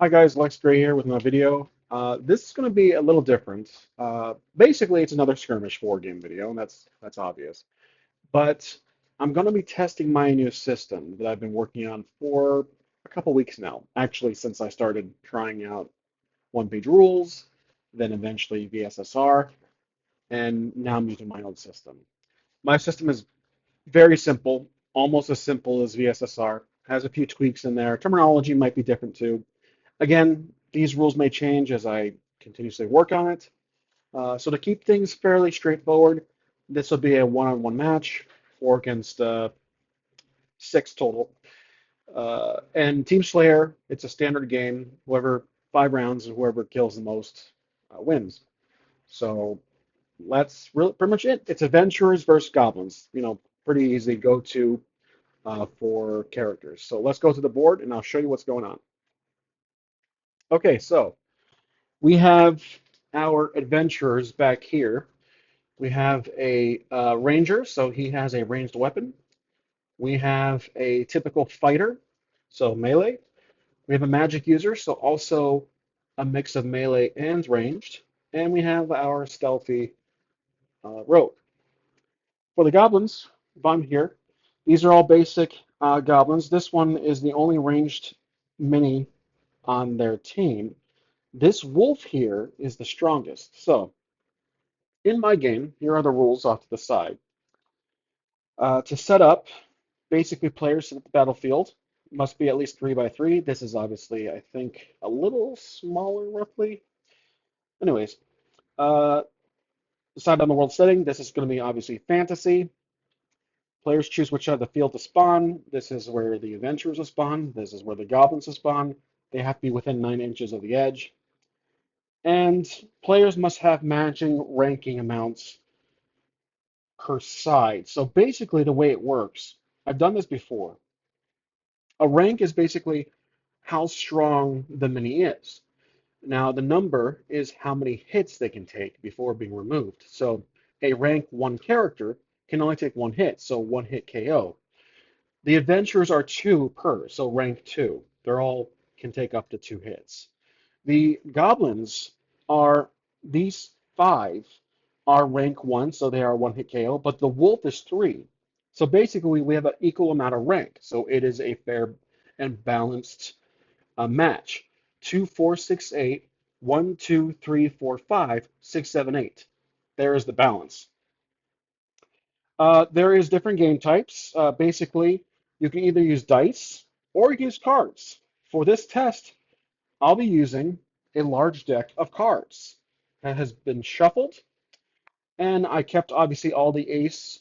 Hi guys, Lex Gray here with my video. This is going to be a little different. Basically, it's another skirmish war game video, and that's obvious. But I'm going to be testing my new system that I've been working on for a couple weeks now. Actually, since I started trying out one-page rules, then eventually VSSR, and now I'm using my own system. My system is very simple, almost as simple as VSSR. Has a few tweaks in there. Terminology might be different too. Again, these rules may change as I continuously work on it. So to keep things fairly straightforward, this will be a one-on-one match, 4 against 6 total. And Team Slayer, it's a standard game. Whoever 5 rounds and whoever kills the most wins. So that's really pretty much it. It's adventurers versus goblins. Pretty easy go-to for characters. So let's go to the board and I'll show you what's going on. Okay, so we have our adventurers back here. We have a ranger, so he has a ranged weapon. We have a typical fighter, so melee. We have a magic user, so also a mix of melee and ranged. And we have our stealthy rogue. For the goblins, if I'm here, these are all basic goblins. This one is the only ranged mini on their team. This wolf here is the strongest. So in my game, here are the rules off to the side. To set up, basically players set up the battlefield. Must be at least 3 by 3. This is obviously, I think, a little smaller roughly. Anyways, uh, decide on the world setting. This is going to be obviously fantasy. Players choose which side of the field to spawn. This is where the adventurers will spawn. This is where the goblins will spawn. They have to be within 9 inches of the edge. And players must have matching ranking amounts per side. So basically, the way it works, I've done this before. A rank is basically how strong the mini is. Now, the number is how many hits they can take before being removed. So a rank 1 character can only take 1 hit, so 1 hit KO. The adventurers are 2 per, so rank 2. They're all can take up to 2 hits. The goblins are these 5 are rank 1, so they are 1 hit KO, but the wolf is 3. So basically, we have an equal amount of rank. So it is a fair and balanced match. 2, 4, 6, 8, 1, 2, 3, 4, 5, 6, 7, 8. There is the balance. There is different game types. Basically, you can either use dice or use cards. For this test, I'll be using a large deck of cards that has been shuffled, and I kept obviously all the ace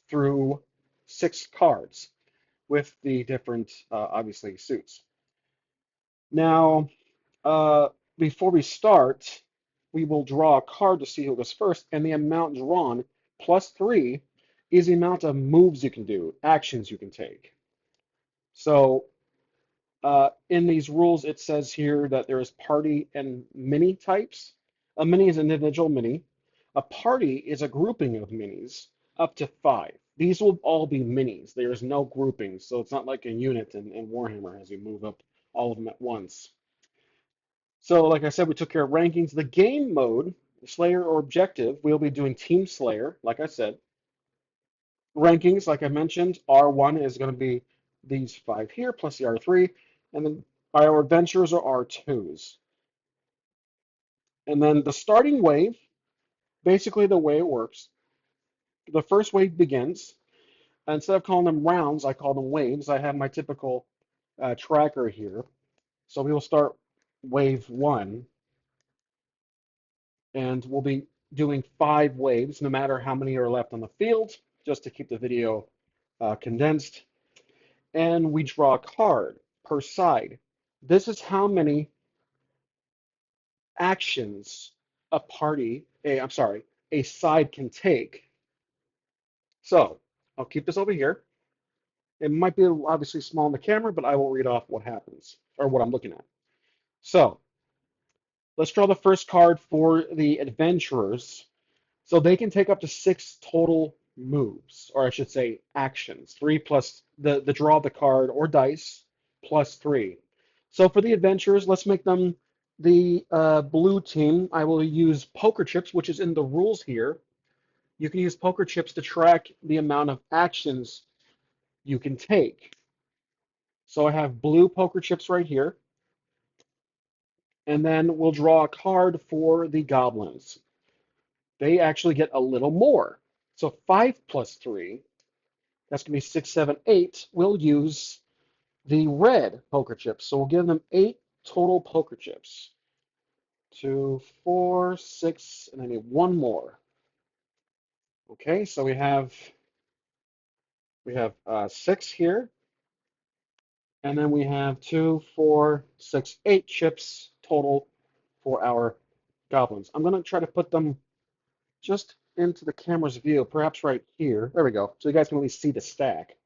through 6 cards with the different obviously suits. Now, uh, before we start, we will draw a card to see who goes first, and the amount drawn +3 is the amount of moves you can do, actions you can take. So in these rules, it says here that there is party and mini types. A mini is an individual mini. A party is a grouping of minis up to 5. These will all be minis. There is no grouping, so it's not like a unit in Warhammer as you move up all of them at once. So, like I said, we took care of rankings. The game mode, Slayer or Objective, we'll be doing Team Slayer, like I said. Rankings, like I mentioned, R1 is going to be these 5 here, plus the R3. And then our adventures are R2s. And then the starting wave, basically the way it works, the first wave begins. Instead of calling them rounds, I call them waves. I have my typical tracker here. So we will start wave 1, and we'll be doing 5 waves, no matter how many are left on the field, just to keep the video condensed. And we draw a card per side. This is how many actions I'm sorry, a side can take. So I'll keep this over here. It might be obviously small in the camera, but I will read off what happens or what I'm looking at. So let's draw the first card for the adventurers. So they can take up to 6 total moves, or I should say actions. 3 plus the draw of the card or dice plus 3. So for the adventurers, let's make them the blue team. I will use poker chips, which is in the rules here. You can use poker chips to track the amount of actions you can take. So I have blue poker chips right here, and then we'll draw a card for the goblins. They actually get a little more. So 5 plus 3, that's going to be 6, 7, 8. We'll use the red poker chips. So we'll give them 8 total poker chips. 2, 4, 6, and I need one more. Okay, so we have 6 here, and then we have 2, 4, 6, 8 chips total for our goblins. I'm going to try to put them just into the camera's view, perhaps right here. There we go. So you guys can at least see the stack.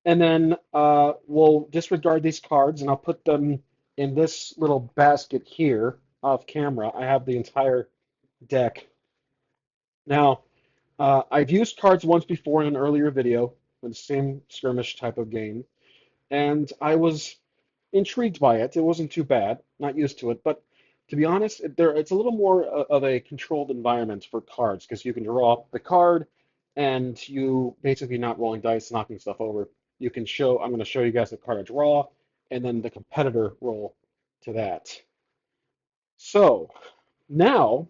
And then we'll disregard these cards, and I'll put them in this little basket here off camera. I have the entire deck. Now, I've used cards once before in an earlier video with the same skirmish type of game, and I was intrigued by it. It wasn't too bad, not used to it, but to be honest, it's a little more of a controlled environment for cards because you can draw the card and you basically not rolling dice, knocking stuff over. You can show, I'm going to show you guys the card I draw and then the competitor roll to that. So now,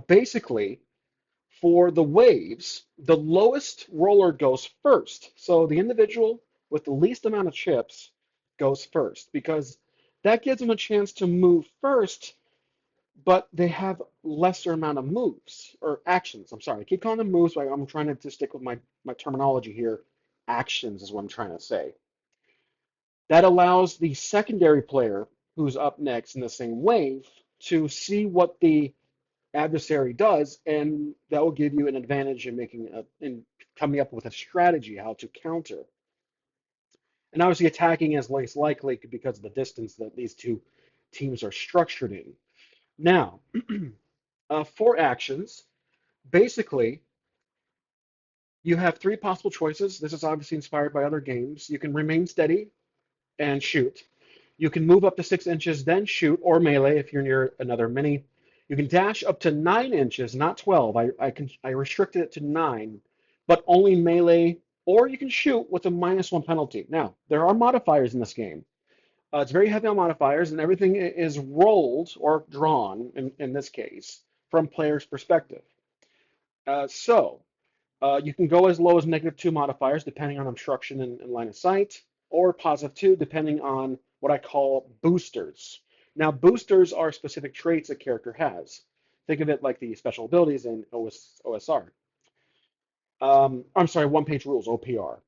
basically, for the waves, the lowest roller goes first. So the individual with the least amount of chips goes first because that gives them a chance to move first, but they have lesser amount of moves or actions. I'm sorry, I keep calling them moves, but I'm trying to stick with my terminology here. Actions is what I'm trying to say. That allows the secondary player who's up next in the same wave to see what the adversary does, and that will give you an advantage in coming up with a strategy how to counter. And obviously, attacking is less likely because of the distance that these two teams are structured in. Now, for actions, basically, you have 3 possible choices. This is obviously inspired by other games. You can remain steady and shoot. You can move up to 6 inches, then shoot, or melee if you're near another mini. You can dash up to 9 inches, not 12. I restricted it to 9, but only melee, or you can shoot with a -1 penalty. Now, there are modifiers in this game. It's very heavy on modifiers, and everything is rolled or drawn, in this case, from player's perspective. So, you can go as low as -2 modifiers, depending on obstruction and line of sight, or +2, depending on what I call boosters. Now, boosters are specific traits a character has. Think of it like the special abilities in OSR. I'm sorry, one-page rules, OPR.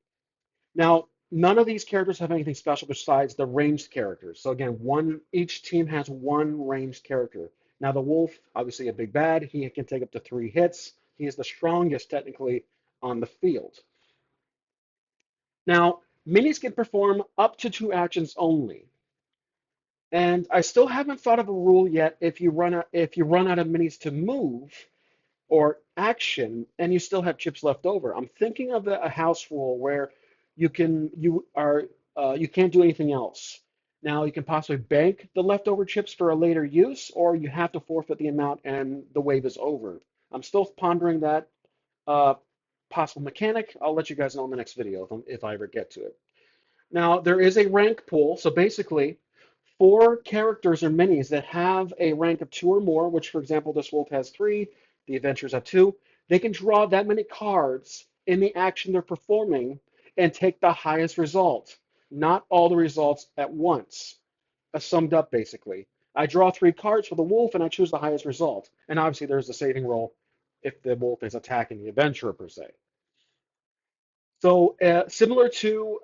Now, none of these characters have anything special besides the ranged characters. So again, each team has one ranged character. Now, the wolf, obviously a big bad, he can take up to 3 hits. He is the strongest technically on the field. Now, minis can perform up to 2 actions only. And I still haven't thought of a rule yet if you run out of minis to move or action and you still have chips left over. I'm thinking of a house rule where you can't do anything else. Now you can possibly bank the leftover chips for a later use, or you have to forfeit the amount and the wave is over. I'm still pondering that uh, possible mechanic. I'll let you guys know in the next video if I ever get to it. Now there is a rank pool, so basically 4 characters or minis that have a rank of 2 or more, which for example this wolf has 3, the adventurers have 2, they can draw that many cards in the action they're performing and take the highest result, not all the results at once, summed up basically. I draw 3 cards for the wolf and I choose the highest result. And obviously there's the saving roll if the wolf is attacking the adventurer per se. So similar to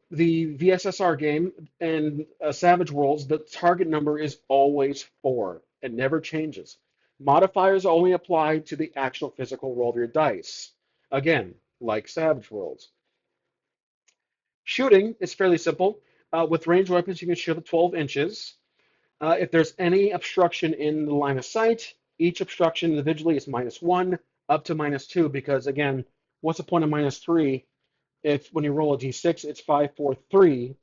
the VSSR game and Savage Worlds, the target number is always 4. It never changes. Modifiers only apply to the actual physical roll of your dice. Again, like Savage Worlds. Shooting is fairly simple. With ranged weapons, you can shoot at 12 inches. If there's any obstruction in the line of sight, each obstruction individually is -1 up to -2 because, again, what's the point of -3 if when you roll a d6, it's 5, 4, 3.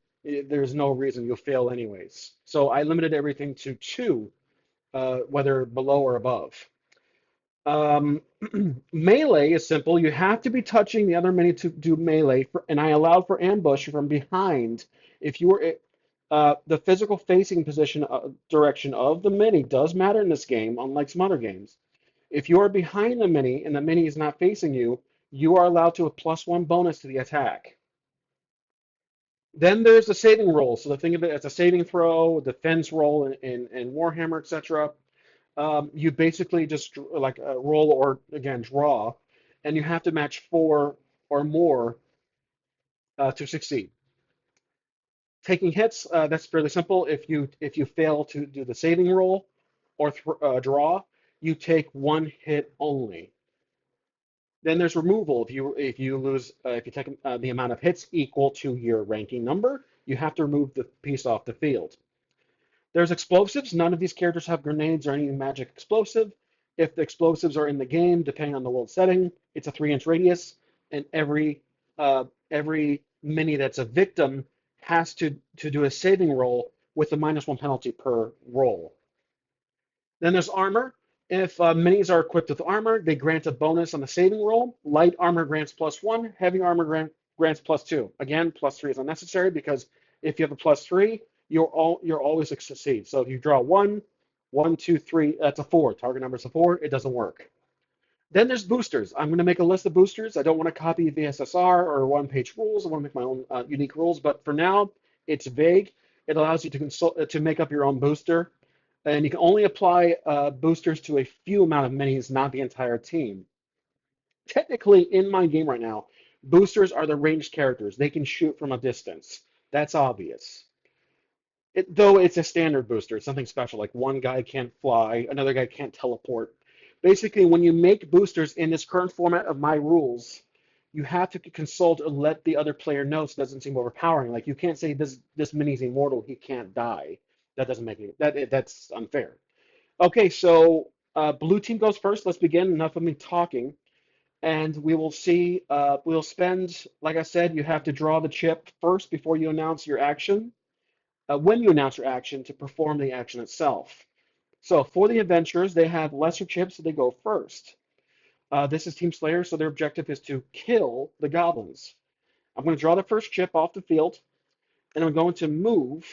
there's no reason you'll fail anyways. So I limited everything to two, whether below or above. Um, Melee is simple. You have to be touching the other mini to do melee, and I allowed for ambush from behind. If you were the physical facing position direction of the mini does matter in this game, unlike some other games. If you are behind the mini and the mini is not facing you, you are allowed to a +1 bonus to the attack. Then there's the saving roll. So the thing of it as a saving throw, defense roll in Warhammer, etc. You basically just like roll or again draw, and you have to match four or more to succeed. Taking hits, that's fairly simple. If you fail to do the saving roll or draw, you take one hit only. Then there's removal. If you lose if you take the amount of hits equal to your ranking number, you have to remove the piece off the field. There's explosives. None of these characters have grenades or any magic explosive. If the explosives are in the game, depending on the world setting, it's a 3-inch radius, and every mini that's a victim has to do a saving roll with a -1 penalty per roll. Then there's armor. If minis are equipped with armor, they grant a bonus on the saving roll. Light armor grants +1. Heavy armor grants +2. Again, +3 is unnecessary because if you have a +3, you're always succeed. So if you draw one, one, two, three, that's a 4. Target number is a 4. It doesn't work. Then there's boosters. I'm going to make a list of boosters. I don't want to copy the SSR or one-page rules. I want to make my own unique rules. But for now, it's vague. It allows you to consult to make up your own booster, and you can only apply boosters to a few amount of minis, not the entire team. Technically, in my game right now, boosters are the ranged characters. They can shoot from a distance. That's obvious. Though it's a standard booster, it's something special. Like one guy can't fly, another guy can't teleport. Basically, when you make boosters in this current format of my rules, you have to consult and let the other player know so it doesn't seem overpowering. Like you can't say this mini's immortal, he can't die. That doesn't make any that's unfair. Okay, so blue team goes first. Let's begin. Enough of me talking, and we will see. We'll spend, like I said, you have to draw the chip first before you announce your action when you announce your action to perform the action itself. So for the adventurers, they have lesser chips, so they go first. This is Team Slayer, so their objective is to kill the goblins. I'm going to draw the first chip off the field, and I'm going to move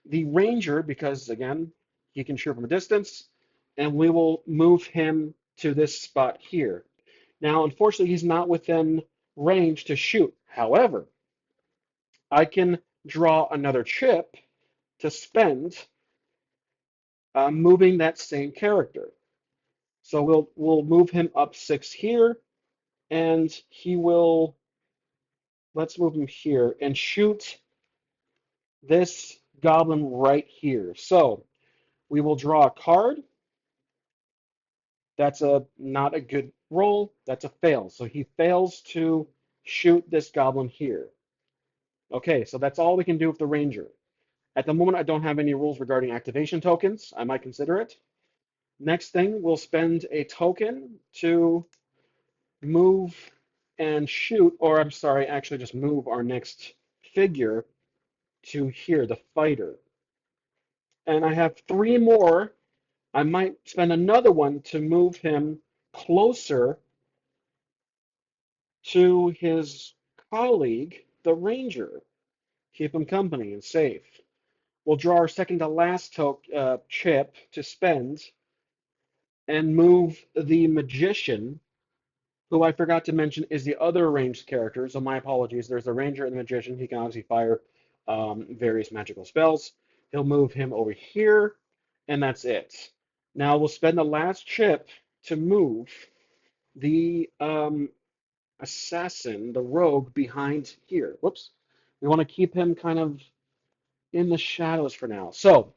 the ranger because, again, he can shoot from a distance, and we will move him to this spot here. Now, unfortunately, he's not within range to shoot. However, I can draw another chip to spend moving that same character. So we'll move him up 6 here, and he will, let's move him here and shoot this goblin right here. So we will draw a card. That's a not a good roll. That's a fail. So he fails to shoot this goblin here. Okay, so that's all we can do with the ranger. At the moment, I don't have any rules regarding activation tokens. I might consider it. Next thing, we'll spend a token to move and shoot, or I'm sorry, actually just move our next figure to here, the fighter. And I have 3 more. I might spend another one to move him closer to his colleague, the ranger. Keep him company and safe. We'll draw our second to last chip to spend and move the magician, who I forgot to mention is the other ranged character. So my apologies. There's the ranger and the magician. He can obviously fire various magical spells. He'll move him over here, and that's it. Now we'll spend the last chip to move the assassin, the rogue, behind here. Whoops. We want to keep him kind of in the shadows for now. So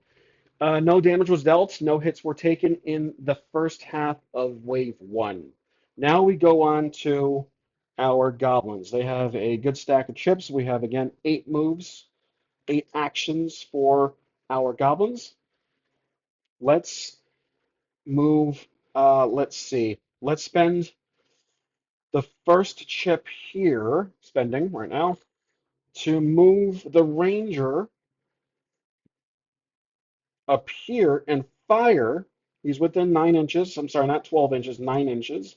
no damage was dealt. No hits were taken in the first half of wave 1. Now we go on to our goblins. They have a good stack of chips. We have, again, 8 moves, 8 actions for our goblins. Let's move, let's see. Let's spend the first chip here, spending right now. to move the ranger up here and fire. He's within 9 inches. I'm sorry, not 12 inches, 9 inches.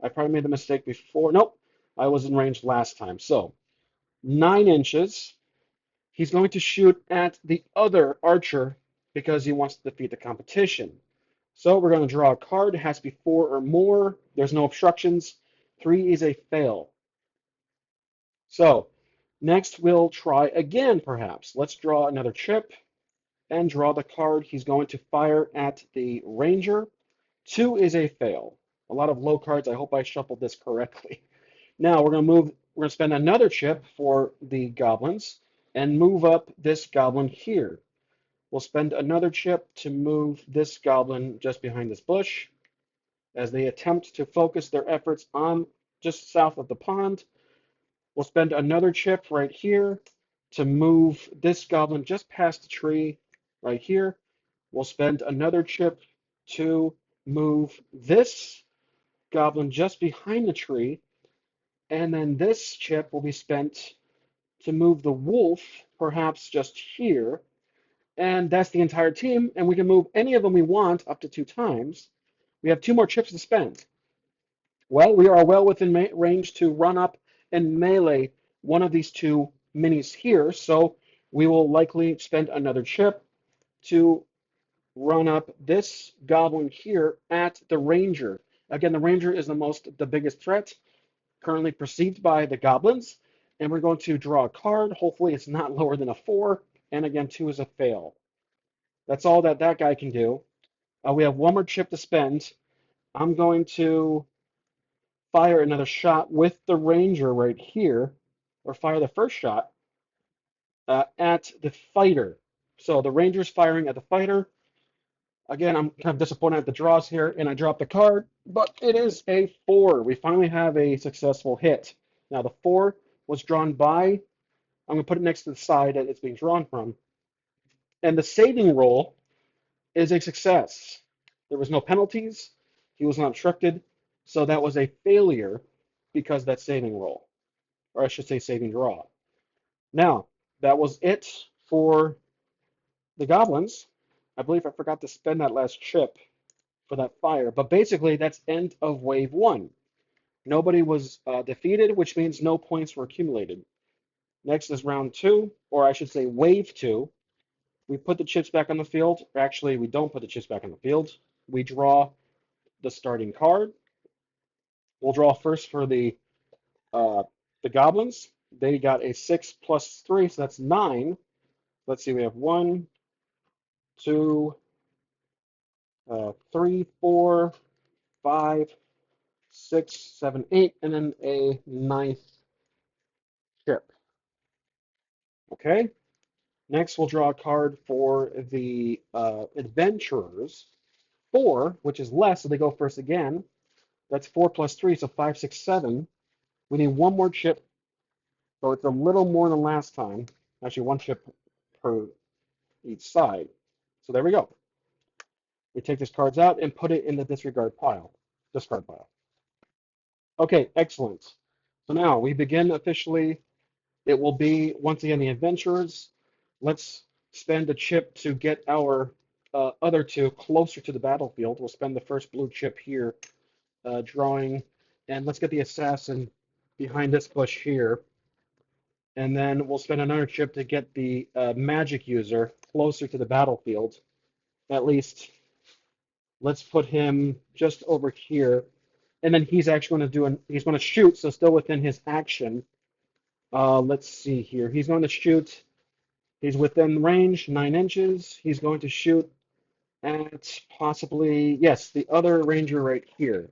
I probably made the mistake before. Nope, I was in range last time. So 9 inches. He's going to shoot at the other archer because he wants to defeat the competition. So we're going to draw a card. It has to be 4 or more. There's no obstructions. 3 is a fail. So next we'll try again, perhaps. Let's draw another chip and draw the card. He's going to fire at the ranger. 2 is a fail. A lot of low cards. I hope I shuffled this correctly. Now we're going to spend another chip for the goblins and move up this goblin here. We'll spend another chip to move this goblin just behind this bush as they attempt to focus their efforts on just south of the pond. We'll spend another chip right here to move this goblin just past the tree right here. We'll spend another chip to move this goblin just behind the tree. And then this chip will be spent to move the wolf perhaps just here. And that's the entire team. And we can move any of them we want up to 2 times. We have 2 more chips to spend. Well, we are well within range to run up and melee one of these 2 minis here. So we will likely spend another chip to run up this goblin here at the ranger. Again, the ranger is the biggest threat currently perceived by the goblins. And we're going to draw a card. Hopefully it's not lower than a 4. And again, 2 is a fail. That's all that guy can do. We have 1 more chip to spend. I'm going to fire another shot with the ranger right here, or fire the first shot at the fighter. So the ranger's firing at the fighter. Again, I'm kind of disappointed at the draws here, and I dropped the card, but it is a 4. We finally have a successful hit. Now the 4 was drawn by, I'm going to put it next to the side that it's being drawn from, and the saving roll is a success. There was no penalties. He was not obstructed. So that was a failure because that saving roll, or I should say saving draw. Now, that was it for the goblins. I believe I forgot to spend that last chip for that fire. But basically, that's end of wave 1. Nobody was defeated, which means no points were accumulated. Next is round 2, or I should say wave 2. We put the chips back on the field. Actually, we don't put the chips back on the field. We draw the starting card. We'll draw first for uh, the goblins. They got a 6 plus 3, so that's 9. Let's see, we have 1, 2, 3, 4, 5, 6, 7, 8, and then a ninth chip. Okay. Next, we'll draw a card for the adventurers. 4, which is less, so they go first again. That's 4 plus 3, so 5, 6, 7. We need 1 more chip, so it's a little more than last time. Actually, 1 chip per each side. So there we go. We take these cards out and put it in the discard pile. Okay, excellent. So now we begin officially. It will be, once again, the adventurers. Let's spend a chip to get our other 2 closer to the battlefield. We'll spend the first blue chip here, drawing, and let's get the assassin behind this bush here. And then we'll spend another chip to get the magic user closer to the battlefield. At least let's put him just over here. And then he's actually going to he's going to shoot, so still within his action. Let's see here. He's going to shoot. He's within range, 9 inches. He's going to shoot at possibly, yes, the other ranger right here.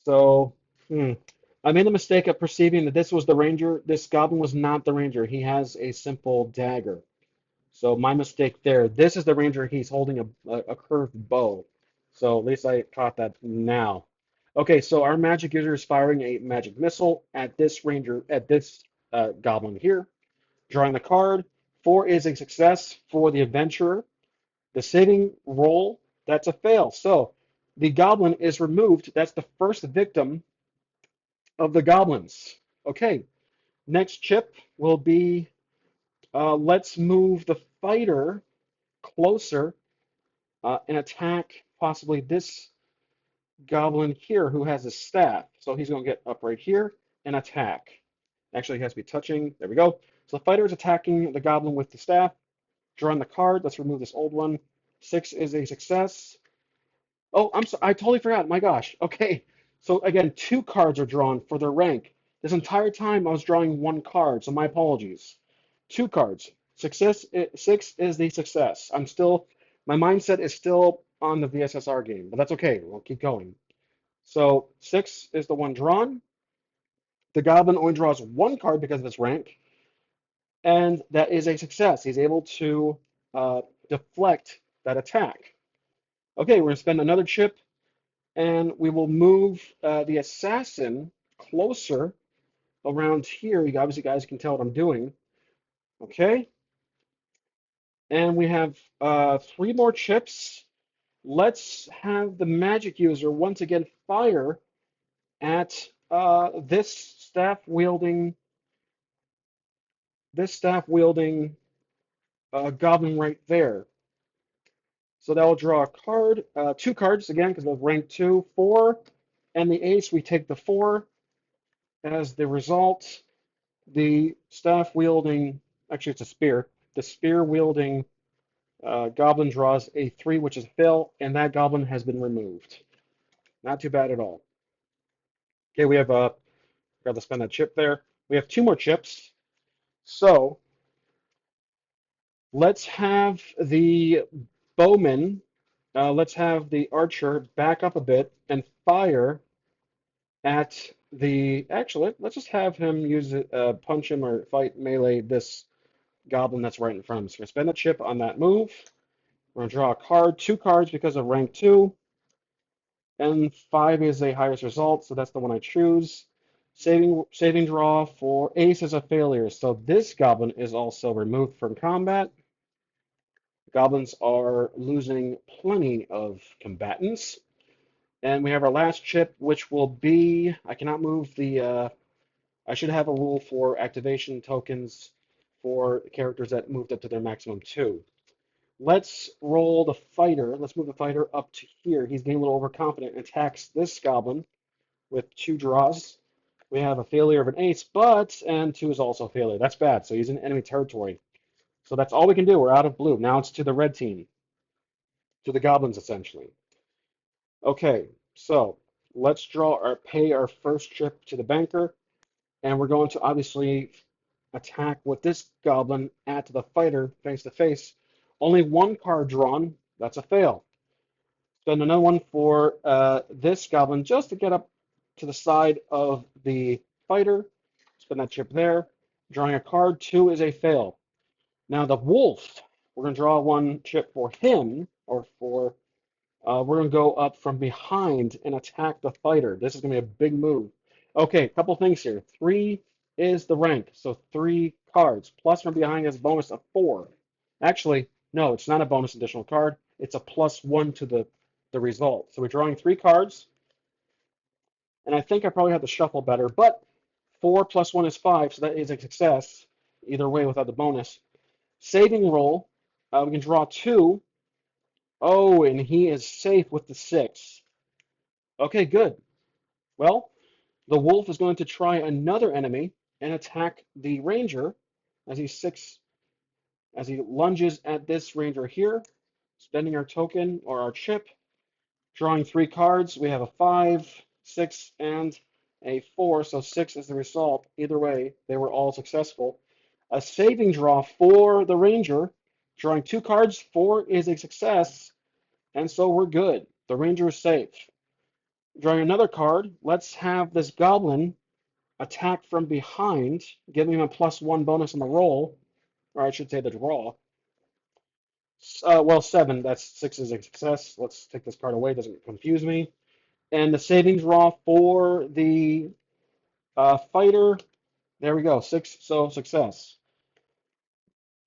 So, I made the mistake of perceiving that this was the ranger. This goblin was not the ranger. He has a simple dagger. So my mistake there. This is the ranger. He's holding a curved bow. So at least I caught that now. Okay, so our magic user is firing a magic missile at this ranger, at this goblin here. Drawing the card. 4 is a success for the adventurer. The saving roll, that's a fail. So the goblin is removed. That's the first victim of the goblins. Okay, Next chip will be let's move the fighter closer and attack possibly this goblin here who has a staff. So he's going to get up right here and attack. Actually, he has to be touching. There we go. So the fighter is attacking the goblin with the staff. Drawing the card. Let's remove this old one. 6 is a success. Oh, I'm sorry. I totally forgot. My gosh. Okay. So again, 2 cards are drawn for their rank. This entire time I was drawing 1 card, so my apologies. 2 cards. 6 is the success. My mindset is still on the VSSR game, but that's okay. We'll keep going. So 6 is the one drawn. The goblin only draws 1 card because of its rank, and that is a success. He's able to uh, deflect that attack. Okay, we're going to spend another chip, and we will move the assassin closer around here. You obviously, guys can tell what I'm doing. Okay, and we have 3 more chips. Let's have the magic user once again fire at this staff wielding goblin right there. So that will draw a card, 2 cards again because of rank 2, 4, and the ace. We take the 4 as the result. The staff wielding, actually it's a spear. The spear wielding goblin draws a 3, which is a fail, and that goblin has been removed. Not too bad at all. Okay, we have got to spend that chip there. We have 2 more chips. So let's have the bowman. Let's have the archer back up a bit and fire at the. Actually, let's just have him use it, punch him or fight melee this goblin that's right in front of him. So we're gonna spend a chip on that move. We're gonna draw a card, 2 cards because of rank 2, and 5 is a highest result, so that's the one I choose. Saving draw for ace is a failure, so this goblin is also removed from combat. Goblins are losing plenty of combatants. And we have our last chip, which will be, I cannot move I should have a rule for activation tokens for characters that moved up to their maximum 2. Let's roll the fighter. Let's move the fighter up to here. He's getting a little overconfident and attacks this goblin with 2 draws. We have a failure of an ace, and 2 is also a failure. That's bad. So he's in enemy territory. So that's all we can do. We're out of blue. Now it's to the red team, to the goblins essentially. Okay, so let's pay our first chip to the banker, and we're going to obviously attack with this goblin at the fighter face to face. Only 1 card drawn. That's a fail. Spend another one for this goblin just to get up to the side of the fighter. Spend that chip there. Drawing a card, 2 is a fail. Now the wolf, we're going to draw 1 chip for him, or for we're going to go up from behind and attack the fighter. This is going to be a big move. Okay, a couple things here. 3 is the rank, so 3 cards. Plus from behind has a bonus of 4. Actually, no, it's not a bonus additional card. It's a +1 to the result. So we're drawing 3 cards, and I think I probably have to shuffle better, but 4 plus 1 is 5, so that is a success either way without the bonus. Saving roll, we can draw 2. Oh, and he is safe with the 6. Okay, good. Well, the wolf is going to try another enemy and attack the ranger as as he lunges at this ranger here, spending our token or our chip, drawing 3 cards. We have a 5, 6, and a 4, so 6 is the result. Either way, they were all successful. A saving draw for the ranger, drawing 2 cards. 4 is a success, and so we're good. The ranger is safe. Drawing another card, let's have this goblin attack from behind, giving him a +1 bonus on the roll, or I should say the draw. Well, 7, that's 6 is a success. Let's take this card away, doesn't confuse me. And the saving draw for the fighter, there we go, 6, so success.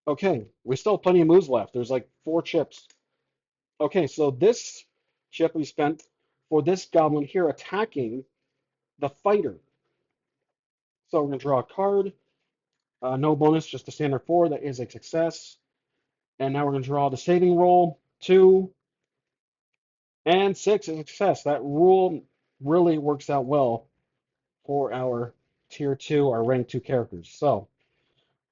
Okay, we still have plenty of moves left. There's like 4 chips. Okay, so this chip we spent for this goblin here attacking the fighter. So we're going to draw a card. No bonus, just the standard 4. That is a success. And now we're going to draw the saving roll. 2 and 6 is a success. That rule really works out well for our tier 2, our rank 2 characters. So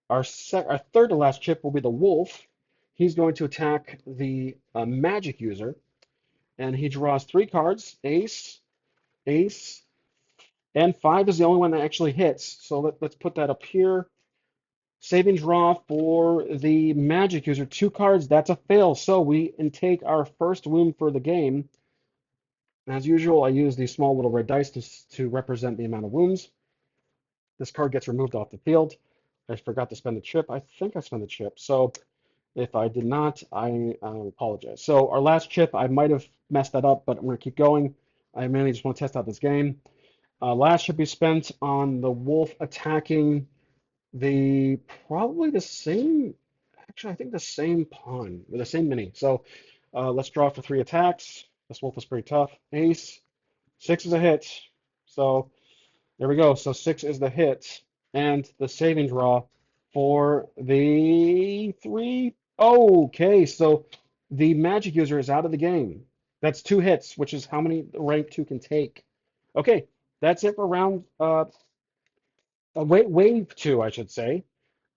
our third to last chip will be the wolf. He's going to attack the magic user, and he draws 3 cards, ace, ace, and 5 is the only one that actually hits. So let's put that up here. Saving draw for the magic user, 2 cards, that's a fail. So we intake our first wound for the game. As usual, I use these small little red dice to represent the amount of wounds. This card gets removed off the field. I forgot to spend the chip. I think I spent the chip. So if I did not, I apologize. So our last chip, I might have messed that up, but I'm going to keep going. I mainly just want to test out this game. Last chip we spent on the wolf attacking the probably the same, actually I think the same pawn with the same mini. So let's draw for 3 attacks. This wolf is pretty tough. Ace, 6 is a hit. So there we go. So 6 is the hit and the saving draw for the 3. Okay, so the magic user is out of the game. That's 2 hits, which is how many rank 2 can take. Okay, that's it for round wave 2, I should say.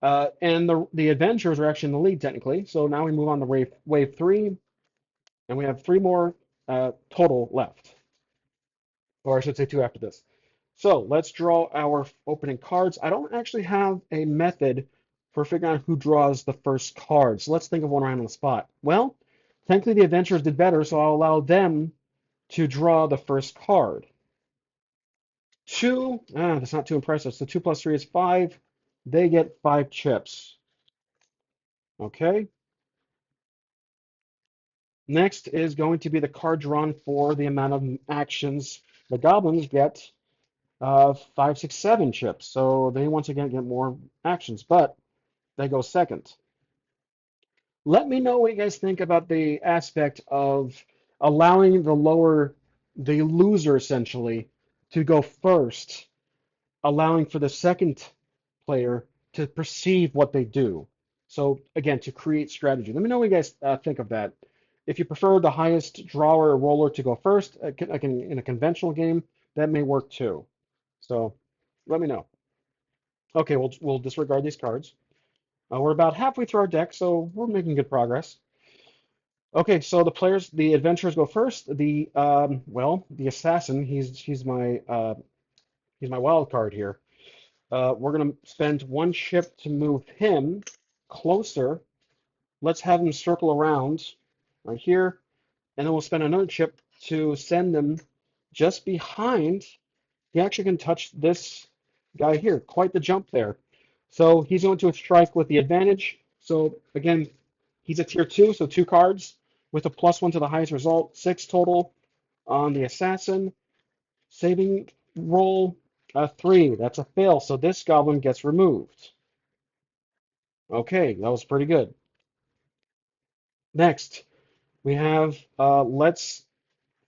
And the adventurers are actually in the lead technically. So now we move on to wave 3, and we have 3 more total left, or I should say 2 after this. So let's draw our opening cards. I don't actually have a method for figuring out who draws the first card. So let's think of one right on the spot. Well, technically the adventurers did better, so I'll allow them to draw the first card. 2, that's not too impressive. So 2 plus 3 is 5. They get 5 chips. Okay. Next is going to be the card drawn for the amount of actions. The goblins get 5, 6, 7 chips. So they once again get more actions, but they go second. Let me know what you guys think about the aspect of allowing the loser essentially, to go first, allowing for the second player to perceive what they do. So again, to create strategy. Let me know what you guys think of that. If you prefer the highest drawer or roller to go first, like in a conventional game, that may work too. So let me know. Okay, we'll disregard these cards. We're about halfway through our deck, so we're making good progress. Okay, so the adventurers go first. The assassin, he's my wild card here. We're gonna spend 1 chip to move him closer. Let's have him circle around right here, and then we'll spend another chip to send him just behind. He actually can touch this guy here. Quite the jump there. So he's going to strike with the advantage. So again, he's a tier 2, so 2 cards with a +1 to the highest result. 6 total on the assassin. Saving roll, 3. That's a fail. So this goblin gets removed. Okay, that was pretty good. Next, we have let's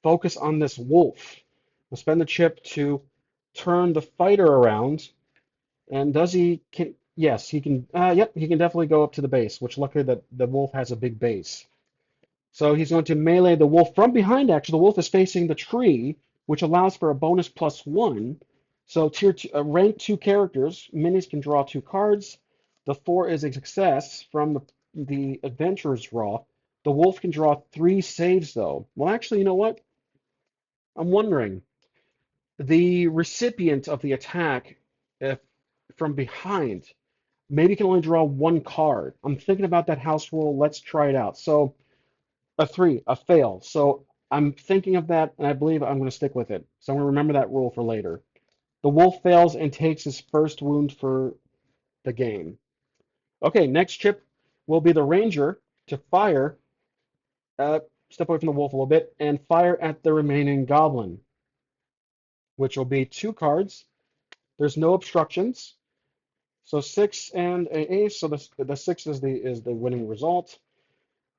focus on this wolf. We'll spend the chip to turn the fighter around. And does he can yes, he can yep, he can definitely go up to the base, which luckily the wolf has a big base. So he's going to melee the wolf from behind. Actually, the wolf is facing the tree, which allows for a bonus +1. So rank 2 characters, minis can draw 2 cards. The 4 is a success from the adventurer's draw. The wolf can draw 3 saves though. Well, actually, you know what? I'm wondering. The recipient of the attack, if from behind, maybe can only draw 1 card. I'm thinking about that house rule. Let's try it out. So a 3, a fail. So I'm thinking of that, and I believe I'm going to stick with it. So I'm going to remember that rule for later. The wolf fails and takes his first wound for the game. Okay, next chip will be the ranger to fire. Step away from the wolf a little bit and fire at the remaining goblin, which will be 2 cards. There's no obstructions. So 6 and an ace. So the 6 is the winning result.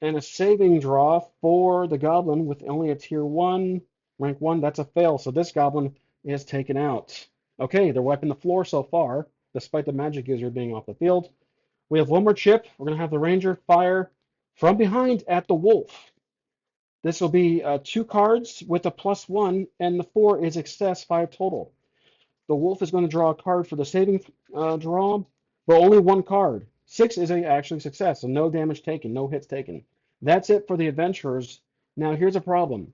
And a saving draw for the goblin with only a tier 1, rank 1. That's a fail. So this goblin is taken out. Okay, they're wiping the floor so far. despite the magic user being off the field. We have one more chip. We're going to have the Ranger fire from behind at the Wolf. This will be 2 cards with a +1, and the 4 is excess 5 total. The Wolf is going to draw a card for the saving draw, but only 1 card. 6 is actually success, so no damage taken, no hits taken. That's it for the adventurers. Now here's a problem.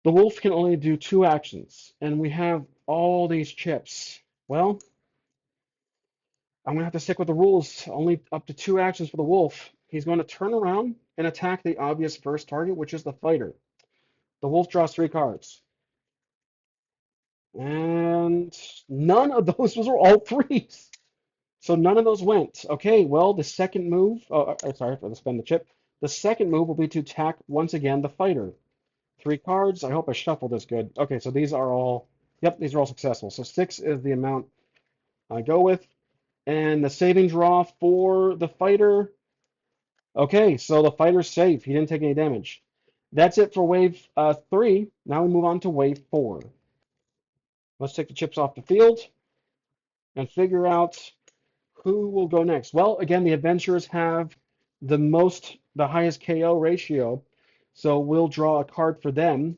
The Wolf can only do 2 actions, and we have all these chips. Well, I'm going to have to stick with the rules. Only up to 2 actions for the Wolf. He's going to turn around and attack the obvious first target, which is the fighter. The Wolf draws 3 cards. And none of those were all threes. So none of those went. Okay, well, the second move, sorry for the spend the chip. The second move will be to attack once again the fighter. 3 cards. I hope I shuffled this good. Okay, so these are all, yep, these are all successful. So 6 is the amount I go with. And the saving draw for the fighter. Okay, so the fighter's safe. He didn't take any damage. That's it for wave 3. Now we move on to wave 4. Let's take the chips off the field and figure out who will go next. Well, again, the adventurers have the highest KO ratio, so we'll draw a card for them.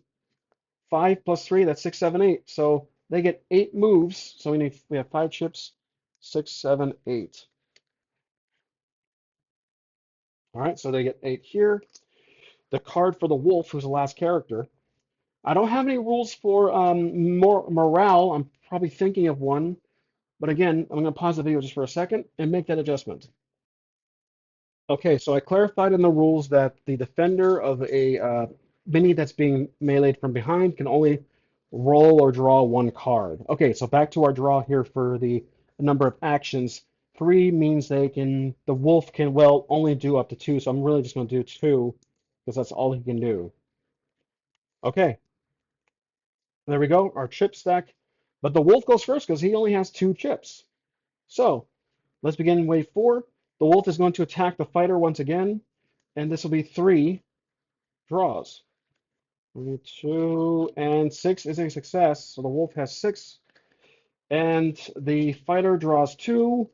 5 plus 3, that's 6, 7, 8. So they get 8 moves. So we have 5 chips, 6, 7, 8. All right, so they get 8 here. The card for the wolf, who's the last character. I don't have any rules for more morale. I'm probably thinking of one, but again, I'm going to pause the video just for a second and make that adjustment. Okay, so I clarified in the rules that the defender of a mini that's being meleeed from behind can only roll or draw 1 card. Okay, so back to our draw here for the number of actions. 3 means the wolf can, well, only do up to 2, so I'm really just going to do 2 because that's all he can do. Okay, there we go, our chip stack. But the wolf goes first because he only has 2 chips. So let's begin wave 4. The wolf is going to attack the fighter once again, and this will be 3 draws. 3, 2, and 6 is a success. So the wolf has 6, and the fighter draws 2.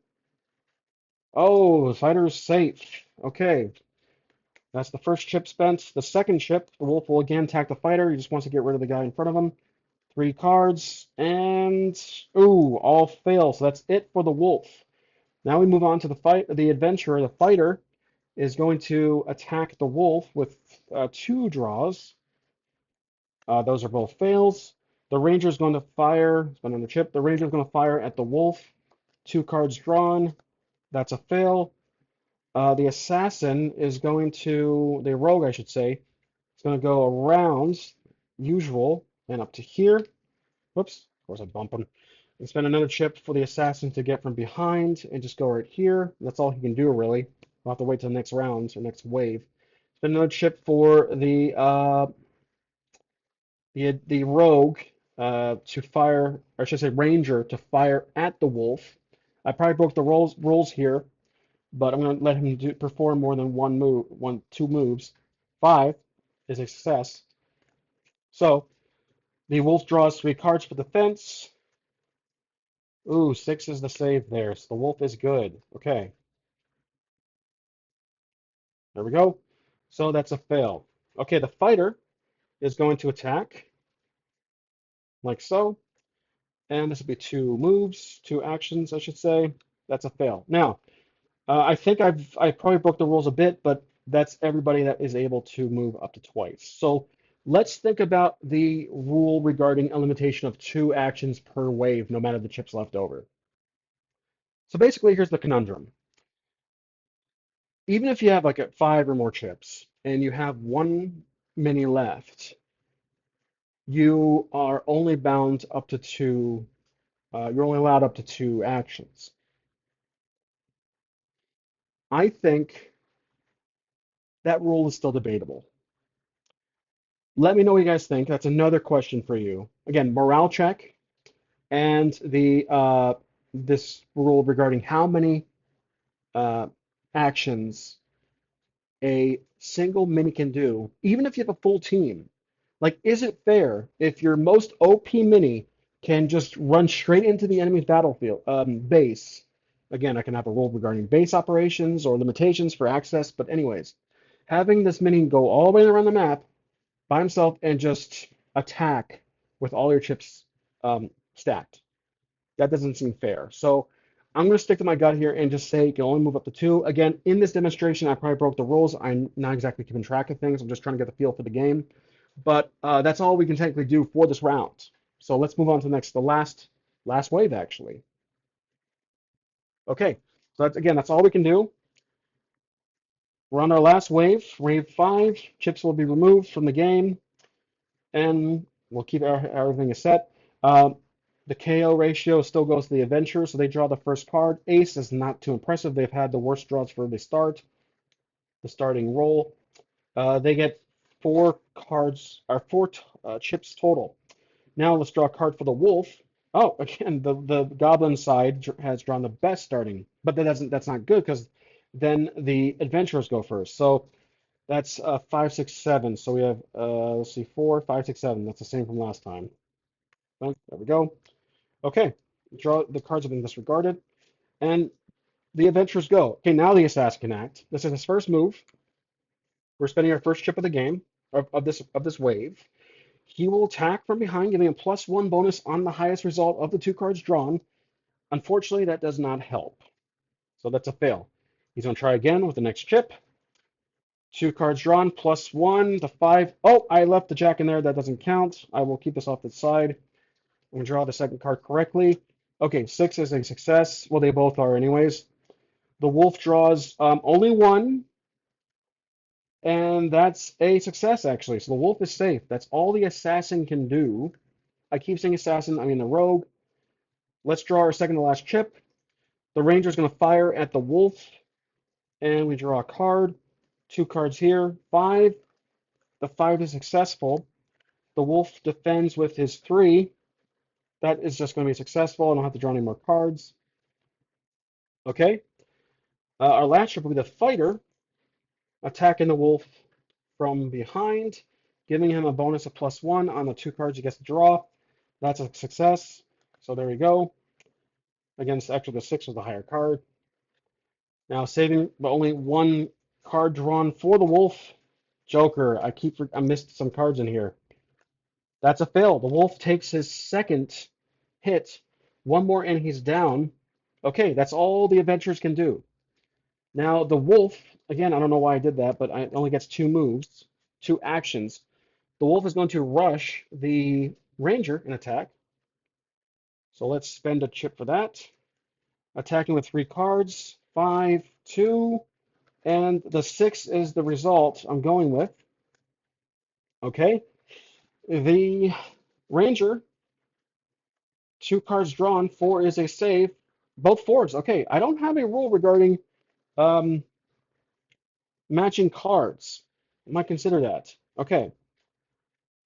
Oh, the fighter is safe. Okay, that's the first chip spent. The second chip, the wolf will again attack the fighter. He just wants to get rid of the guy in front of him. 3 cards, and ooh, all fail. So that's it for the wolf. Now we move on to the adventurer. The fighter is going to attack the wolf with 2 draws. Those are both fails. The ranger is going to fire. Spend on the chip. The ranger is going to fire at the wolf. 2 cards drawn. That's a fail. The assassin is going to, the rogue, I should say, is going to go around usual and up to here. Whoops, of course I bump him. And spend another chip for the assassin to get from behind and just go right here. That's all he can do, really. We'll have to wait till the next round or next wave. Spend another chip for the rogue to fire, or I should say ranger, to fire at the wolf. I probably broke the rules here, but I'm going to let him perform more than 2 moves. 5 is a success. So the wolf draws 3 cards for defense. Ooh, 6 is the save there, so the wolf is good. Okay, there we go. So that's a fail. Okay, the fighter is going to attack, like so. And this will be 2 moves, 2 actions, I should say. That's a fail. Now, I think I probably broke the rules a bit, but that's everybody that is able to move up to twice. So let's think about the rule regarding a limitation of 2 actions per wave, no matter the chips left over. So basically, here's the conundrum. Even if you have like 5 or more chips and you have 1 mini left, you are only bound up to 2. You're only allowed up to 2 actions. I think that rule is still debatable. Let me know what you guys think. That's another question for you. Again, morale check and the this rule regarding how many uh, actions a single mini can do, even if you have a full team. Like, is it fair if your most OP mini can just run straight into the enemy's battlefield base. Again, I can have a rule regarding base operations or limitations for access, but anyways, having this minion go all the way around the map by himself and just attack with all your chips stacked. That doesn't seem fair. So I'm going to stick to my gut here and just say you can only move up to two. Again, in this demonstration, I probably broke the rules. I'm not exactly keeping track of things. I'm just trying to get the feel for the game. But that's all we can technically do for this round. So let's move on to the last wave, actually. Okay, so that's all we can do. We're on our last wave, wave 5. Chips will be removed from the game, and we'll keep everything is set. The KO ratio still goes to the adventurer, so they draw the first card. Ace is not too impressive. They've had the worst draws for the starting roll. They get 4 cards, or 4 chips total. Now let's draw a card for the wolf. Oh, again, the goblin side has drawn the best starting, but that's not good because then the adventurers go first. So that's 5, 6, 7. So we have let's see, 4, 5, 6, 7. That's the same from last time. There we go. Okay, draw the cards have been disregarded, and the adventurers go. Okay, now the assassin can act. This is his first move. We're spending our first chip of the game of this wave. He will attack from behind, giving a +1 bonus on the highest result of the 2 cards drawn. Unfortunately, that does not help. So that's a fail. He's going to try again with the next chip. 2 cards drawn, +1, the 5. Oh, I left the jack in there. That doesn't count. I will keep this off the side. I'm going to draw the second card correctly. Okay, 6 is a success. Well, they both are anyways. The wolf draws only 1, and that's a success, actually. So the wolf is safe. That's all the assassin can do. I keep saying assassin, I mean the rogue. Let's draw our second to last chip. The ranger is going to fire at the wolf, and we draw a card. 2 cards here. 5. The 5 is successful. The wolf defends with his 3. That is just going to be successful. I don't have to draw any more cards. Okay. Our last chip will be the fighter, attacking the wolf from behind, giving him a bonus of +1 on the 2 cards he gets to draw. That's a success. So there we go. Against actually the 6 was the higher card. Now saving, but only 1 card drawn for the wolf. Joker. I missed some cards in here. That's a fail. The wolf takes his second hit. 1 more and he's down. Okay, that's all the adventurers can do. Now the wolf, again, I don't know why I did that, but it only gets 2 moves, 2 actions. The wolf is going to rush the ranger in attack. So let's spend a chip for that. Attacking with 3 cards, 5, 2, and the 6 is the result I'm going with. Okay, the ranger, 2 cards drawn, 4 is a save, both 4s. Okay, I don't have a rule regarding um, matching cards. I might consider that. Okay,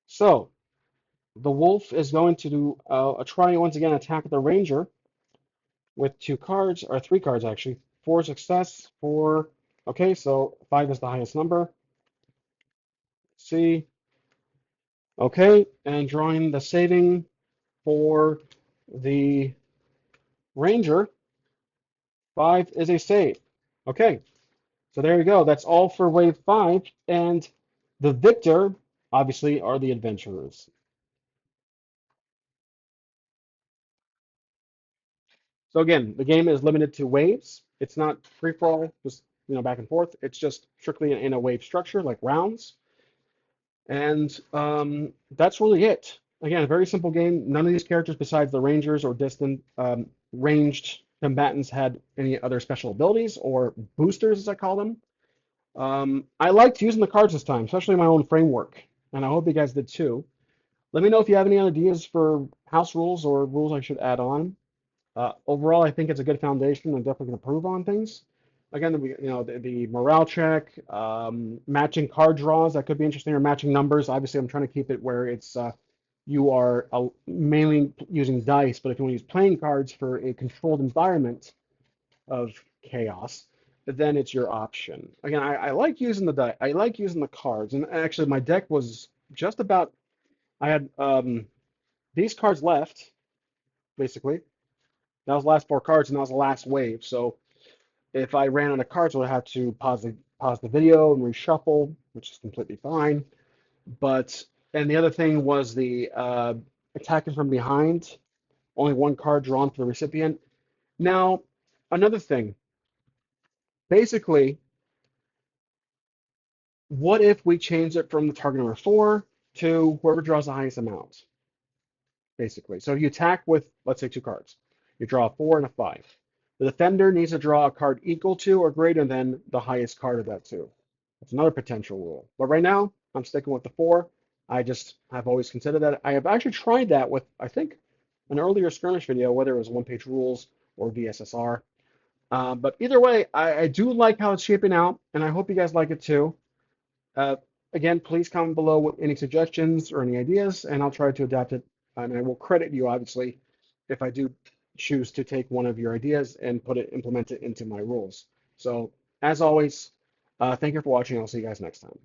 so the wolf is going to do try once again attack the ranger with 2 cards, or 3 cards actually. 4 success, 4. Okay, so 5 is the highest number. Let's see. Okay, and drawing the saving for the ranger. 5 is a save. Okay, so there you go. That's all for wave 5, and the victor, obviously, are the adventurers. So again, the game is limited to waves. It's not free for all, just back and forth. It's just strictly in a wave structure, like rounds. And that's really it. Again, a very simple game. None of these characters, besides the rangers or distant ranged combatants, had any other special abilities or boosters, as I call them. I liked using the cards this time, especially my own framework, and I hope you guys did too. Let me know if you have any ideas for house rules or rules I should add on. Overall, I think it's a good foundation. I'm definitely going to improve on things. Again, the morale check, matching card draws, that could be interesting, or matching numbers. Obviously, I'm trying to keep it where it's you are mainly using dice, but if you want to use playing cards for a controlled environment of chaos, then it's your option. Again, I like using the die. I like using the cards, and actually, my deck was just about. I had these cards left, basically. That was the last four cards, and that was the last wave. So if I ran out of cards, I would have to pause the video and reshuffle, which is completely fine. But and the other thing was the attacking from behind, only one card drawn for the recipient. Now, another thing, basically, what if we change it from the target number four to whoever draws the highest amount, basically? So if you attack with, let's say, two cards, you draw a four and a five. The defender needs to draw a card equal to or greater than the highest card of that two. That's another potential rule. But right now, I'm sticking with the four. I just have always considered that. I have actually tried that with, I think, an earlier skirmish video, whether it was one-page rules or VSSR. But either way, I do like how it's shaping out, and I hope you guys like it too. Uh, Again, please comment below with any suggestions or any ideas, and I'll try to adapt it. And I will credit you, obviously, if I do choose to take one of your ideas and implement it into my rules. So, as always, thank you for watching. I'll see you guys next time.